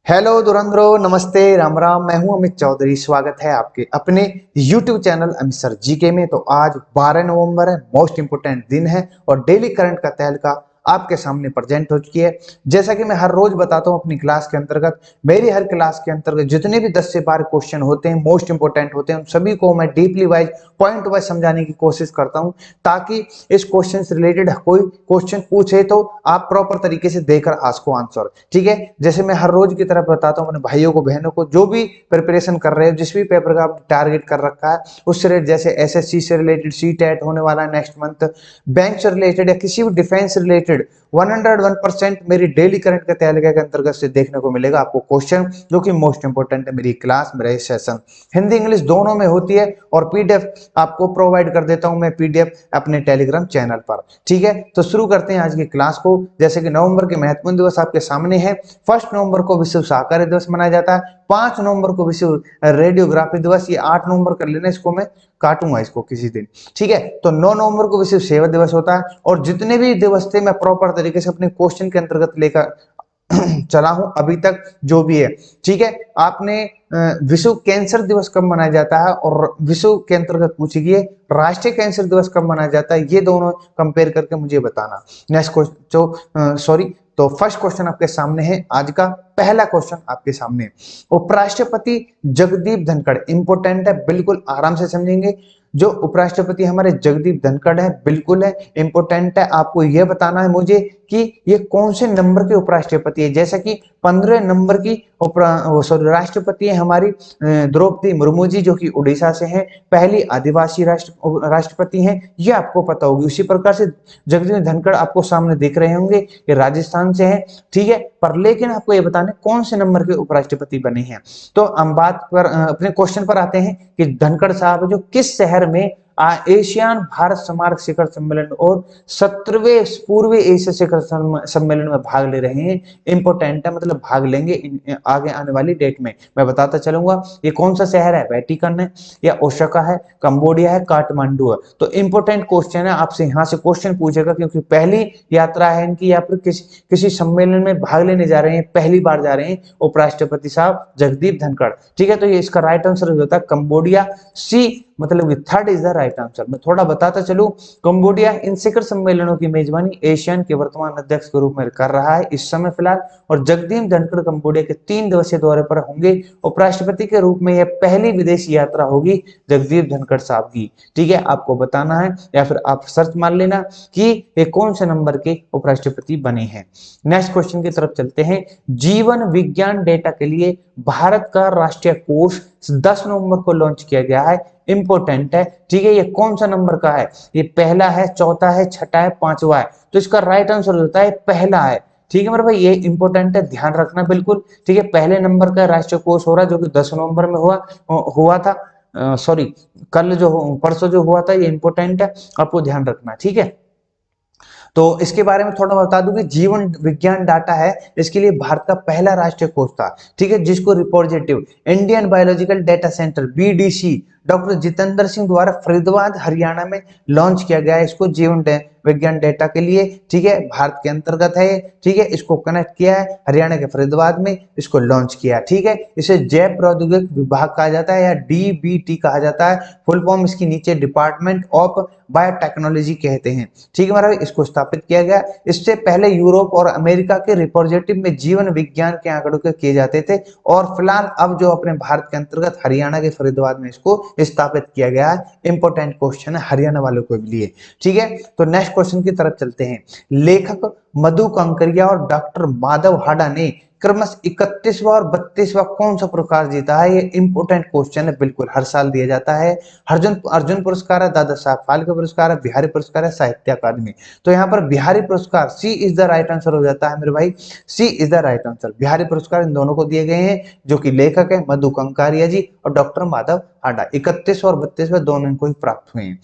Hello धुरंधरो, नमस्ते, राम राम। मैं हूं अमित चौधरी। स्वागत है आपके अपने YouTube channel Amit sir GK में। तो आज 12 नवंबर है, मोस्ट इंपोर्टेंट दिन है और डेली करंट का तहलका आपके सामने प्रेजेंट हो चुकी है। जैसा कि मैं हर रोज बताता हूं अपनी क्लास के अंतर्गत, मेरी हर क्लास के अंतर्गत जितने भी 10 से 12 क्वेश्चन होते हैं, मोस्ट इंपोर्टेंट होते हैं, उन सभी को मैं डीपली वाइज, पॉइंट वाइज समझाने की कोशिश करता हूं, ताकि इस क्वेश्चन से रिलेटेड कोई क्वेश्चन पूछे तो आप प्रॉपर तरीके से देकर उसको आंसर, ठीक है। जैसे मैं हर रोज की तरह बताता हूँ अपने भाइयों को, बहनों को, जो भी प्रिपरेशन कर रहे हो, जिस भी पेपर का आप टारगेट कर रखा है उससे रिलेटेड, जैसे एसएससी से रिलेटेड, सी टेट होने वाला है नेक्स्ट मंथ, बैंक से रिलेटेड या किसी भी डिफेंस से रिलेटेड 101% मेरी डेली करंट के तहलके के अंतर्गत से देखने को मिलेगा आपको क्वेश्चन, जो कि मोस्ट इंपोर्टेंट है। मेरी क्लास, मेरा सेशन हिंदी इंग्लिश दोनों में होती है और पीडीएफ आपको प्रोवाइड कर देता हूं मैं, पीडीएफ अपने टेलीग्राम चैनल पर, ठीक है। तो शुरू करते हैं आज की क्लास को। जैसे कि नवंबर के महत्वपूर्ण दिवस आपके सामने है। 1 नवंबर को विश्व शाकाहारी दिवस मनाया जाता है। 5 नवंबर को विश्व रेडियोग्राफी दिवस। ये 8 नवंबर कर लेना, इसको मैं काटूंगा इसको किसी दिन, ठीक है। तो 9 नवंबर को विश्व सेवा दिवस होता है। और जितने भी दिवस थे मैं प्रॉपर तरीके से अपने क्वेश्चन के अंतर्गत लेकर चला हूं अभी तक, जो भी है, ठीक है। आपने विश्व कैंसर दिवस कब मनाया जाता है और विश्व के अंतर्गत पूछिए राष्ट्रीय कैंसर दिवस कब मनाया जाता है, ये दोनों कंपेयर करके मुझे बताना। नेक्स्ट क्वेश्चन, सॉरी, तो फर्स्ट क्वेश्चन आपके सामने है। आज का पहला क्वेश्चन आपके सामने, उपराष्ट्रपति जगदीप धनखड़, इंपोर्टेंट है, बिल्कुल आराम से समझेंगे। जो उपराष्ट्रपति हमारे जगदीप धनखड़ है, बिल्कुल है, इंपोर्टेंट है। आपको यह बताना है मुझे कि ये कौन से नंबर के उपराष्ट्रपति है। जैसा कि 15 नंबर की राष्ट्रपति है हमारी द्रौपदी मुर्मू जी, जो कि उड़ीसा से हैं, पहली आदिवासी राष्ट्रपति हैं, ये आपको पता होगी। उसी प्रकार से जगदीप धनखड़ आपको सामने देख रहे होंगे, ये राजस्थान से हैं, ठीक है। पर लेकिन आपको ये बताना है कौन से नंबर के उपराष्ट्रपति बने हैं। तो हम बात पर अपने क्वेश्चन पर आते हैं कि धनखड़ साहब जो किस शहर में एशियान भारत स्मारक शिखर सम्मेलन और 17वें पूर्वी एशिया शिखर सम्मेलन में भाग ले रहे हैं। इंपोर्टेंट है, मतलब भाग लेंगे आगे आने वाली डेट में। मैं बताता चलूंगा ये कौन सा शहर है, वेटिकन है या ओसाका है, कंबोडिया है, काठमांडू है। तो इंपोर्टेंट क्वेश्चन है, आपसे यहाँ से क्वेश्चन पूछेगा, क्योंकि पहली यात्रा है इनकी, या फिर किसी सम्मेलन में भाग लेने जा रहे हैं, पहली बार जा रहे हैं उपराष्ट्रपति साहब जगदीप धनखड़, ठीक है। तो ये इसका राइट आंसर हो जाता है कंबोडिया, सी, मतलब कि third is the right answer. मैं थोड़ा बताता चलूं, कंबोडिया इन शिखर सम्मेलनों की मेजबानी एशियन के वर्तमान अध्यक्ष के रूप में कर रहा है इस समय फिलहाल। और जगदीप धनखड़ कंबोडिया के 3 दिवसीय दौरे पर होंगे। उपराष्ट्रपति के रूप में यह पहली विदेशी यात्रा होगी जगदीप धनखड़ साहब की, ठीक है। आपको बताना है या फिर आप सर्च मार लेना कि ये कौन से नंबर के उपराष्ट्रपति बने हैं। नेक्स्ट क्वेश्चन की तरफ चलते हैं। जीवन विज्ञान डेटा के लिए भारत का राष्ट्रीय कोष 10 नवंबर को लॉन्च किया गया है। इंपोर्टेंट है, ठीक है। ये कौन सा नंबर का है, ये पहला है, चौथा है, छठा है, पांचवा है। तो इसका राइट आंसर होता है पहला है, ठीक है मेरे भाई। ये इंपोर्टेंट है, ध्यान रखना बिल्कुल, ठीक है। पहले नंबर का राष्ट्रीय कोष हो रहा है, जो कि 10 नवंबर में हुआ था, सॉरी, कल जो परसों जो हुआ था, ये इंपोर्टेंट है, आपको ध्यान रखना, ठीक है। तो इसके बारे में थोड़ा बता दूं कि जीवन विज्ञान डाटा है, इसके लिए भारत का पहला राष्ट्रीय कोष था, ठीक है, जिसको representative Indian biological data centre BDC doctor Jitendra Singh द्वारा फरीदाबाद हरियाणा में लॉन्च किया गया है। इसको जीवन विज्ञान डेटा के लिए, ठीक है, भारत के अंतर्गत है, ठीक है। इसको कनेक्ट किया है हरियाणा के फरीदाबाद में, इसको लॉन्च किया, ठीक है। इसे जैव प्रौद्योगिकी विभाग कहा जाता है या डीबीटी कहा जाता है। फुल फॉर्म इसकी नीचे डिपार्टमेंट ऑफ बायोटेक्नोलॉजी कहते हैं, ठीक है मेरा। इसको स्थापित किया गया। इससे पहले यूरोप और अमेरिका के रिप्रेजेंटेटिव में जीवन विज्ञान के आंकड़ों के किए जाते थे, और फिलहाल अब जो अपने भारत के अंतर्गत हरियाणा के फरीदाबाद में इसको स्थापित किया गया है। इंपोर्टेंट क्वेश्चन है हरियाणा वालों के लिए, ठीक है। तो नेक्स्ट क्वेश्चन की तरफ चलते हैं। लेखक मधु कंकरिया और डॉक्टर माधव हाडा ने क्रमश 31वां और 32वां कौन सा पुरस्कार जीता है। ये इंपोर्टेंट क्वेश्चन है, बिल्कुल हर साल दिया जाता है। अर्जुन अर्जुन पुरस्कार है, दादा साहब फाल्के पुरस्कार है, बिहारी पुरस्कार है, साहित्य अकादमी। तो यहाँ पर Bihari Puraskar, C is the right answer हो जाता है मेरे भाई, C is the right answer. Bihari Puraskar इन दोनों को दिए गए हैं, जो कि लेखक है मधु कंकारिया जी और डॉक्टर माधव हाडा। 31 और 32 दोनों इनको ही प्राप्त हुए हैं।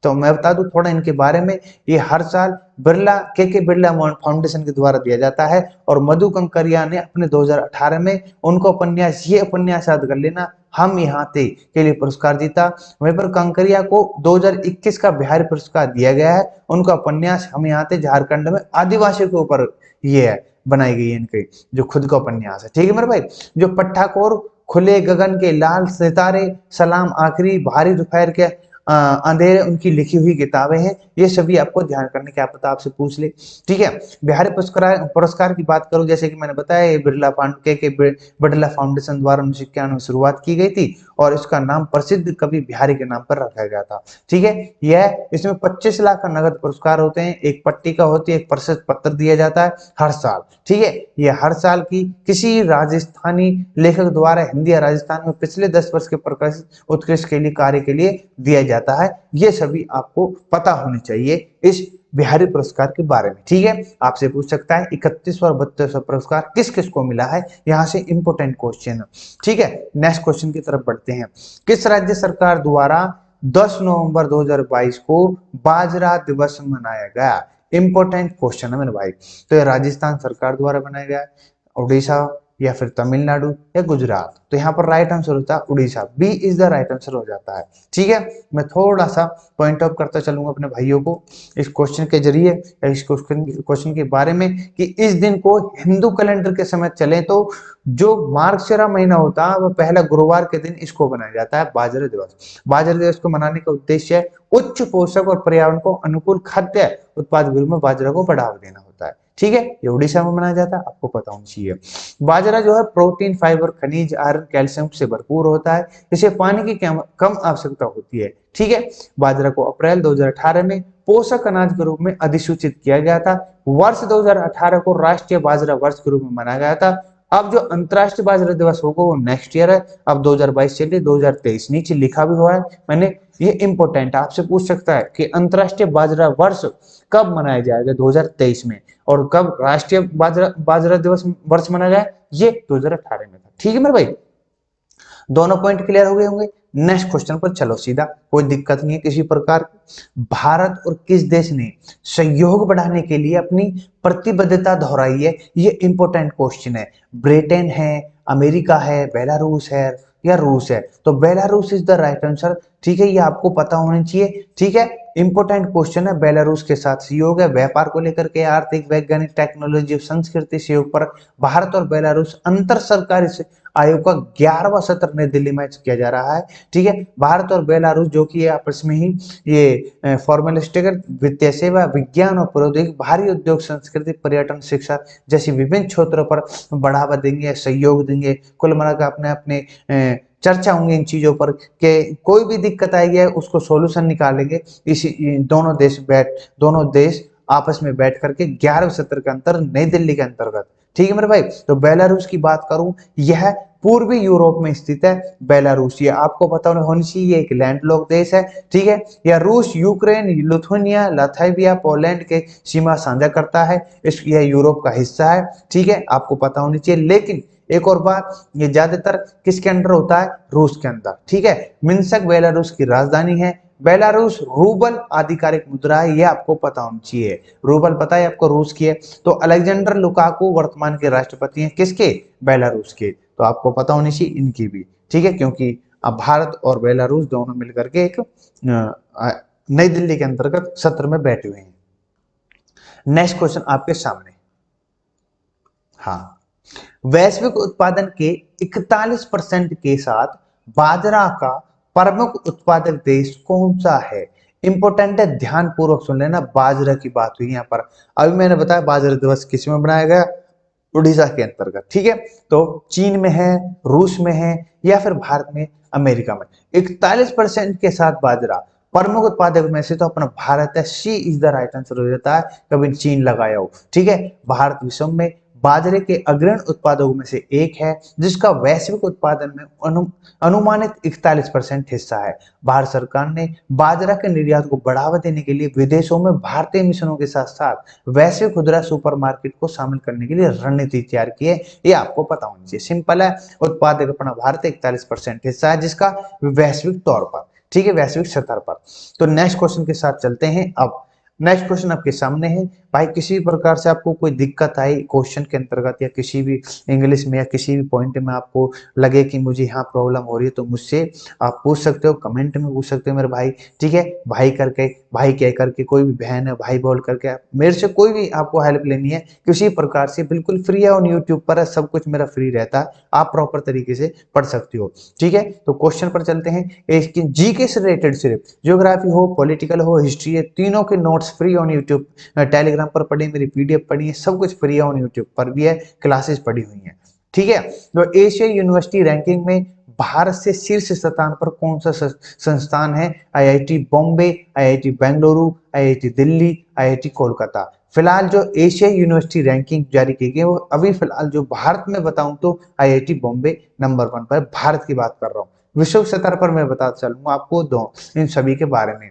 तो मैं बता दूं थोड़ा इनके बारे में, ये हर साल बिरला के बिरला फाउंडेशन के द्वारा दिया जाता है। और मधु कंकरिया ने अपने 2018 में उनको उपन्यास, ये उपन्यास याद कर लेना, हम यहाँ थे, के लिए पुरस्कार जीता। वहीं पर कंकरिया को 2021 का बिहारी पुरस्कार दिया गया है। उनका उपन्यास हम यहाँ थे झारखंड में आदिवासियों के ऊपर ये है, बनाई गई है इनके, जो खुद का उपन्यास है। ठीक है मेरे भाई। जो पट्टाकोर, खुले गगन के लाल सितारे, सलाम आखिरी, भारी दोपहर के अंधेरे, उनकी लिखी हुई किताबें हैं। ये सभी आपको ध्यान करने, क्या पता आपसे पूछ ले। ठीक है। बिहारी पुरस्कार पुरस्कार की बात करूं, जैसे कि मैंने बताया, ये बिरला फाउंड के बिरला फाउंडेशन द्वारा 1991 में शुरुआत की गई थी और इसका नाम प्रसिद्ध कवि बिहारी के नाम पर रखा गया था। ठीक है। यह इसमें 25 लाख का नगद पुरस्कार होते हैं, एक पट्टिका होती है, एक प्रशस्ति पत्र दिया जाता है हर साल। ठीक है। यह हर साल की किसी राजस्थानी लेखक द्वारा हिंदी या राजस्थान में पिछले 10 वर्ष के प्रकाशित उत्कृष्ट के लिए कार्य के लिए दिया जाता है। ये सभी आपको पता होनी चाहिए इस बिहारी पुरस्कार के बारे में। ठीक है। आपसे पूछ सकता है 31वां और 32वां पुरस्कार किस किस को मिला है, यहां से इंपोर्टेंट क्वेश्चन है। ठीक है। नेक्स्ट क्वेश्चन की तरफ बढ़ते हैं। किस राज्य सरकार द्वारा 10 नवंबर 2022 को बाजरा दिवस मनाया गया? इंपोर्टेंट क्वेश्चन है मेरे भाई। तो ये राजस्थान सरकार द्वारा बनाया गया है, उड़ीसा या फिर तमिलनाडु या गुजरात। तो यहाँ पर राइट आंसर होता है Orissa, B is the right answer हो जाता है। ठीक है। मैं थोड़ा सा पॉइंट आउट करता चलूंगा अपने भाइयों को इस क्वेश्चन के जरिए, या इस क्वेश्चन के बारे में, कि इस दिन को हिंदू कैलेंडर के समय चले तो जो मार्गशिरा महीना होता है वह पहला गुरुवार के दिन इसको मनाया जाता है बाजरा दिवस। बाजरा दिवस को मनाने का उद्देश्य है उच्च पोषक और पर्यावरण को अनुकूल खाद्य उत्पाद में बाजरा को बढ़ावा देना होता है। ठीक है। ये उड़ीसा में मनाया जाता है, आपको पता होना चाहिए। बाजरा जो है प्रोटीन, फाइबर, खनिज, आयरन, कैल्शियम से भरपूर होता है। इसे पानी की कम आवश्यकता होती है। ठीक है। बाजरा को अप्रैल 2018 में पोषक अनाज के रूप में अधिसूचित किया गया था। वर्ष 2018 को राष्ट्रीय बाजरा वर्ष के रूप में मनाया गया था। अब जो अंतरराष्ट्रीय बाजरा दिवस होगा वो नेक्स्ट ईयर है। अब 2022 चलिए 2023 नीचे लिखा भी हुआ है मैंने। ये इंपोर्टेंट आपसे पूछ सकता है कि अंतरराष्ट्रीय बाजरा वर्ष कब मनाया जाएगा 2023 में, और कब राष्ट्रीय बाजरा दिवस वर्ष मनाया जाए, ये 2018 में था। ठीक है मेरे भाई। दोनों पॉइंट क्लियर हो गए होंगे। नेक्स्ट क्वेश्चन पर चलो सीधा, कोई दिक्कत नहीं है किसी प्रकार की। भारत और किस देश ने सहयोग बढ़ाने के लिए अपनी प्रतिबद्धता दोहराई है? ये इंपॉर्टेंट क्वेश्चन है। ब्रिटेन है, अमेरिका है, बेलारूस है या रूस है? तो Belarus is the right answer. ठीक है। ये आपको पता होना चाहिए। ठीक है। इंपोर्टेंट क्वेश्चन है। बेलारूस के साथ सहयोग है व्यापार को लेकर के, आर्थिक, वैज्ञानिक, टेक्नोलॉजी और संस्कृति सहयोग पर। भारत और बेलारूस अंतर सरकारी आयोग का 11वां सत्र नई दिल्ली में किया जा रहा है। ठीक है। भारत और बेलारूस जो कि आपस में ही ये फॉर्मलिस्टिक, वित्तीय सेवा, विज्ञान और प्रौद्योगिकी, भारी उद्योग, संस्कृति, पर्यटन, शिक्षा जैसी विभिन्न क्षेत्रों पर बढ़ावा देंगे, सहयोग देंगे। कुल मिलाकर अपने अपने चर्चा होंगे इन चीजों पर कि कोई भी दिक्कत आएगी उसको सॉल्यूशन निकालेंगे। इसी दोनों देश आपस में बैठ करके 11वें सत्र के अंतर नई दिल्ली के अंतर्गत। ठीक है मेरे भाई। तो बेलारूस की बात करूं, यह पूर्वी यूरोप में स्थित है। बेलारूस, ये आपको पता होनी चाहिए, एक लैंडलॉक देश है। ठीक है। यह रूस, यूक्रेन, लिथुआनिया, लाथविया, पोलैंड के सीमा साझा करता है। यह यूरोप का हिस्सा है। ठीक है। आपको पता होनी चाहिए। लेकिन एक और बात, ये ज्यादातर किसके अंडर होता है? रूस के अंदर। ठीक है। मिन्स्क बेलारूस की राजधानी है। बेलारूस रूबल आधिकारिक मुद्रा है, ये आपको पता होना चाहिए। रूबल पता है आपको, रूस की है। तो अलेक्जेंडर लुकाकू वर्तमान के राष्ट्रपति हैं किसके? बेलारूस के। तो आपको पता होनी चाहिए इनकी भी। ठीक है। क्योंकि अब भारत और बेलारूस दोनों मिलकर के एक नई दिल्ली के अंतर्गत सत्र में बैठे हुए हैं। नेक्स्ट क्वेश्चन आपके सामने। हाँ, वैश्विक उत्पादन के 41% के साथ बाजरा का प्रमुख उत्पादक देश कौन सा है? इंपोर्टेंट है, ध्यान पूर्वक सुन लेना। बाजरा की बात हुई यहाँ पर। अभी मैंने बताया बाजरा दिवस किस में बनाया गया? उड़ीसा के अंतर्गत। ठीक है। तो चीन में है, रूस में है या फिर भारत में, अमेरिका में। 41% के साथ बाजरा प्रमुख उत्पादक में से तो अपना भारत है, सी इज द राइट आंसर हो जाता है। कभी चीन लगाया हो। ठीक है। भारत विश्व में बाजरे के अग्रणी उत्पादकों में से एक है, जिसका वैश्विक उत्पादन में अनुमानित 41% हिस्सा है। भारत सरकार ने बाजरा के निर्यात को बढ़ावा देने के लिए विदेशों में भारतीय मिशनों के साथ साथ वैश्विक खुदरा सुपरमार्केट को शामिल करने के लिए रणनीति तैयार की है। ये आपको पता होना चाहिए। सिंपल है, उत्पादक अपना भारत 41% हिस्सा है जिसका वैश्विक तौर पर। ठीक है, वैश्विक स्तर पर। तो नेक्स्ट क्वेश्चन के साथ चलते हैं। अब नेक्स्ट क्वेश्चन आपके सामने है भाई, किसी भी प्रकार से आपको कोई दिक्कत आई क्वेश्चन के अंतर्गत या किसी भी इंग्लिश में या किसी भी पॉइंट में आपको लगे कि मुझे यहाँ प्रॉब्लम हो रही है, तो मुझसे आप पूछ सकते हो, कमेंट में पूछ सकते हो मेरे भाई। ठीक है, भाई करके, भाई कह करके, कोई भी बहन है भाई बोल करके, मेरे से कोई भी आपको हेल्प लेनी है किसी प्रकार से, बिल्कुल फ्री है, और यूट्यूब पर है, सब कुछ मेरा फ्री रहता है, आप प्रॉपर तरीके से पढ़ सकते हो। ठीक है, तो क्वेश्चन पर चलते हैं। जीके से रिलेटेड सिर्फ ज्योग्राफी हो, पॉलिटिकल हो, हिस्ट्री है, तीनों के notes free on YouTube, Telegram पर पढ़ी, मेरी पीडीएफ पढ़ी है, सब कुछ फ्री है, ऑन यूट्यूब पर भी है, क्लासेस पढ़ी हुई है। ठीक है, तो एशियाई यूनिवर्सिटी रैंकिंग में भारत से शीर्ष स्थान पर कौन सा संस्थान है? IIT Bombay, IIT Bengaluru, IIT Delhi, IIT Kolkata. फिलहाल जो एशियाई यूनिवर्सिटी रैंकिंग जारी की गई है वो अभी फिलहाल जो भारत में बताऊं तो आईआईटी बॉम्बे नंबर 1 पर, भारत की बात कर रहा हूँ। विश्व स्तर पर मैं बता चलूंगा आपको दो इन सभी के बारे में,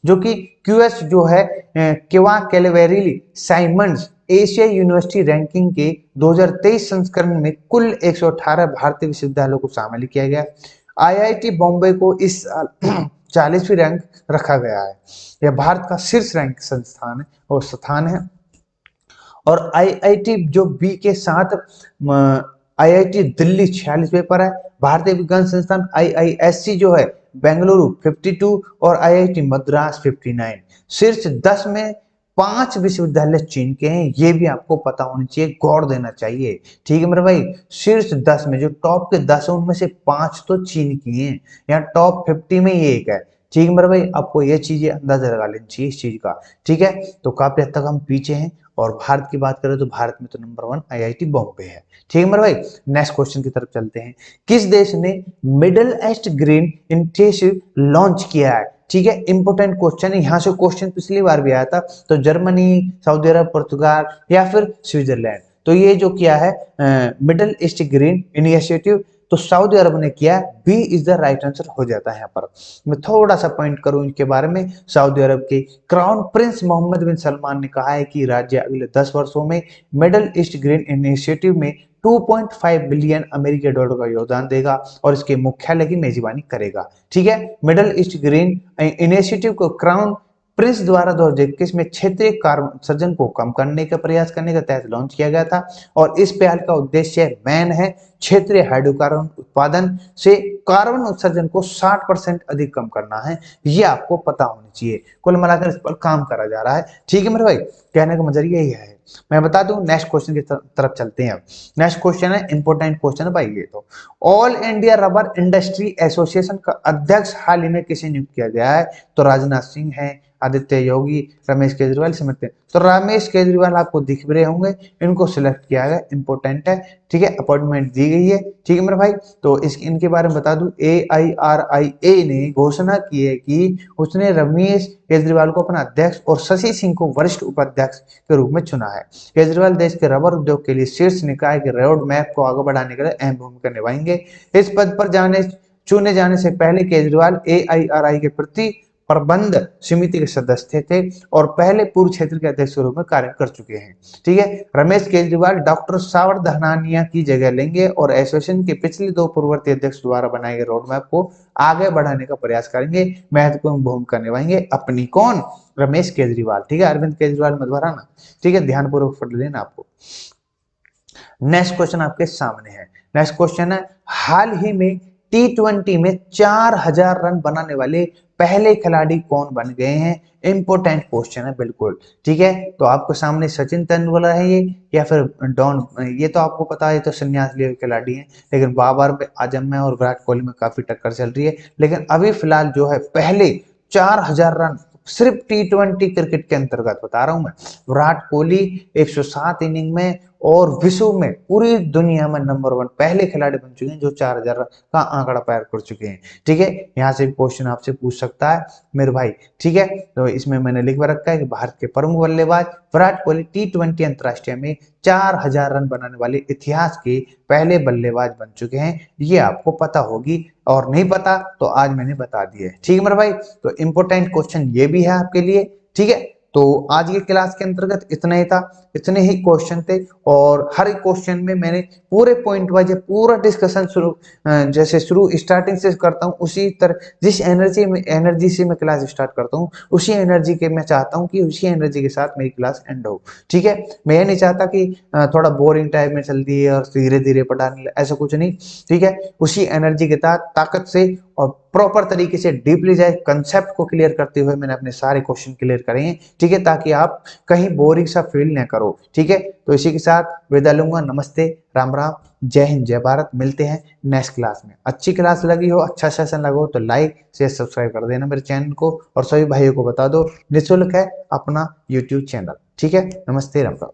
जो कि क्यूएस जो है केवा Calvary Symonds Asia university ranking के 2023 संस्करण में कुल 118 भारतीय विश्वविद्यालयों को शामिल किया गया। आईआईटी बॉम्बे को इस साल 40वीं रैंक रखा गया है। यह भारत का शीर्ष रैंक संस्थान है और स्थान है। और आईआईटी जो बी के साथ आईआईटी दिल्ली 46वें पर है। भारतीय विज्ञान संस्थान आईआईएससी जो है बेंगलुरु 52 और आईआईटी मद्रास 59। शीर्ष 10 में 5 विश्वविद्यालय चीन के हैं, ये भी आपको पता होना चाहिए, गौर देना चाहिए। ठीक है मेरे भाई, शीर्ष 10 में जो टॉप के 10 है उनमें से 5 तो चीन की हैं, यहाँ टॉप 50 में ये एक है। ठीक है मेरे भाई, आपको ये चीजें अंदाजा लगा लेनी चाहिए इस चीज का। ठीक है, तो काफी हद तक हम पीछे हैं। और भारत की बात करें तो भारत में तो नंबर 1 आईआईटी बॉम्बे है। ठीक है मेरे भाई, नेक्स्ट क्वेश्चन की तरफ चलते हैं। किस देश ने middle east green initiative launch किया है? ठीक है, इंपोर्टेंट क्वेश्चन है, यहाँ से क्वेश्चन पिछली बार भी आया था, तो जर्मनी, सऊदी अरब, पुर्तगाल या फिर स्विट्जरलैंड। तो ये जो किया है मिडल ईस्ट ग्रीन इनिशिएटिव, तो सऊदी अरब ने किया, B is the right answer हो जाता है। यहाँ पर मैं थोड़ा सा पॉइंट करूं इनके बारे में। सऊदी अरब के क्राउन प्रिंस मोहम्मद बिन सलमान ने कहा है कि राज्य अगले 10 वर्षों में मिडल ईस्ट ग्रीन इनिशिएटिव में 2.5 बिलियन अमेरिकी डॉलर का योगदान देगा और इसके मुख्यालय की मेजबानी करेगा। ठीक है, मिडल ईस्ट ग्रीन इनिशिएटिव को क्राउन प्रिंस द्वारा 2021 में क्षेत्रीय कार्बन उत्सर्जन को कम करने का प्रयास करने के तहत लॉन्च किया गया था। और इस पहल का उद्देश्य मैन है क्षेत्रीय हाइड्रोकार्बन उत्पादन से कार्बन उत्सर्जन को 60% अधिक कम करना है। ये आपको पता होना चाहिए। कुल मिलाकर इस पर काम करा जा रहा है। ठीक है मेरे भाई, कहने का मतलब यही है। मैं बता दूं, नेक्स्ट क्वेश्चन की तरफ चलते हैं। अब नेक्स्ट क्वेश्चन है, इंपोर्टेंट क्वेश्चन है भाई ये तो। All India rubber industry association का अध्यक्ष हाल ही में किसे नियुक्त किया गया है? तो राजनाथ सिंह है, आदित्य योगी, रमेश केजरीवाल समझते हैं। तो रमेश केजरीवाल आपको दिख भी रहे होंगे, इनको सिलेक्ट किया गया, इंपोर्टेंट है। ठीक है, अपॉइंटमेंट दी गई है। ठीक है मेरे भाई, तो इनके बारे में बता दूं, AIRIA ने घोषणा की है कि उसने रमेश केजरीवाल को अपना अध्यक्ष और शशि सिंह को वरिष्ठ उपाध्यक्ष के रूप में चुना है। केजरीवाल देश के रबर उद्योग के लिए शीर्ष निकाय के रोड मैप को आगे बढ़ाने के लिए अहम भूमिका निभाएंगे। इस पद पर चुने जाने से पहले केजरीवाल AIRI के प्रति प्रबंध समिति के सदस्य थे और पहले पूर्व क्षेत्र के अध्यक्ष के रूप में कार्य कर चुके हैं। ठीक है, रमेश केजरीवाल डॉक्टर सावर धनानिया की जगह लेंगे और एसोसिएशन के पिछले 2 पूर्ववर्ती अध्यक्ष द्वारा बनाए गए रोड मैप को आगे बढ़ाने का प्रयास करेंगे, महत्वपूर्ण भूमिका निभाएंगे। अपनी कौन? रमेश केजरीवाल। ठीक है, अरविंद केजरीवाल मत भराना। ठीक है, ध्यानपूर्वक पढ़ लेना आपको। नेक्स्ट क्वेश्चन आपके सामने है। नेक्स्ट क्वेश्चन है, हाल ही में T20 में 4000 रन बनाने वाले पहले खिलाड़ी कौन बन गए हैं? इंपोर्टेंट क्वेश्चन है बिल्कुल। ठीक है, तो आपको सामने सचिन तेंदुलकर है ये, या फिर डॉन, ये तो आपको पता है, तो संन्यास लिए खिलाड़ी हैं, लेकिन बाबर आजम में और विराट कोहली में काफी टक्कर चल रही है। लेकिन अभी फिलहाल जो है पहले 4000 रन सिर्फ T20 क्रिकेट के अंतर्गत बता रहा हूं मैं, विराट कोहली 107 इनिंग में, और विश्व में पूरी दुनिया में नंबर 1 पहले खिलाड़ी बन चुके हैं जो 4000 का आंकड़ा पार कर चुके हैं। ठीक है, यहाँ से भी क्वेश्चन आपसे पूछ सकता है मेरे भाई। ठीक है, तो इसमें मैंने लिख रखा है कि भारत के प्रमुख बल्लेबाज विराट कोहली T20 अंतरराष्ट्रीय में 4000 रन बनाने वाले इतिहास के पहले बल्लेबाज बन चुके हैं। ये आपको पता होगी, और नहीं पता तो आज मैंने बता दिया है। ठीक है मेरे भाई, तो इंपोर्टेंट क्वेश्चन ये भी है आपके लिए। ठीक है, तो आज की क्लास के अंतर्गत इतना ही था, इतने ही क्वेश्चन थे और हर एक क्वेश्चन में मैंने पूरे पॉइंट वाइज पूरा डिस्कशन जैसे शुरू स्टार्टिंग से करता हूँ उसी तरह, जिस एनर्जी से मैं क्लास स्टार्ट करता हूँ उसी एनर्जी के मैं चाहता हूँ कि उसी एनर्जी के साथ मेरी क्लास एंड हो। ठीक है, मैं ये नहीं चाहता कि थोड़ा बोरिंग टाइप में चलती है और धीरे धीरे पढ़ाने, ऐसा कुछ नहीं। ठीक है, उसी एनर्जी के साथ ताकत से और प्रॉपर तरीके से डीपली जाए, कंसेप्ट को क्लियर करते हुए मैंने अपने सारे क्वेश्चन क्लियर करे हैं। ठीक है, ताकि आप कहीं बोरिंग सा फील ना करो। ठीक है, तो इसी के साथ विदा लूंगा। नमस्ते, राम राम, जय हिंद, जय भारत। मिलते हैं नेक्स्ट क्लास में। अच्छी क्लास लगी हो, अच्छा सेशन लगा हो तो लाइक शेयर सब्सक्राइब कर देना मेरे चैनल को, और सभी भाइयों को बता दो निःशुल्क है अपना यूट्यूब चैनल। ठीक है, नमस्ते, राम राम।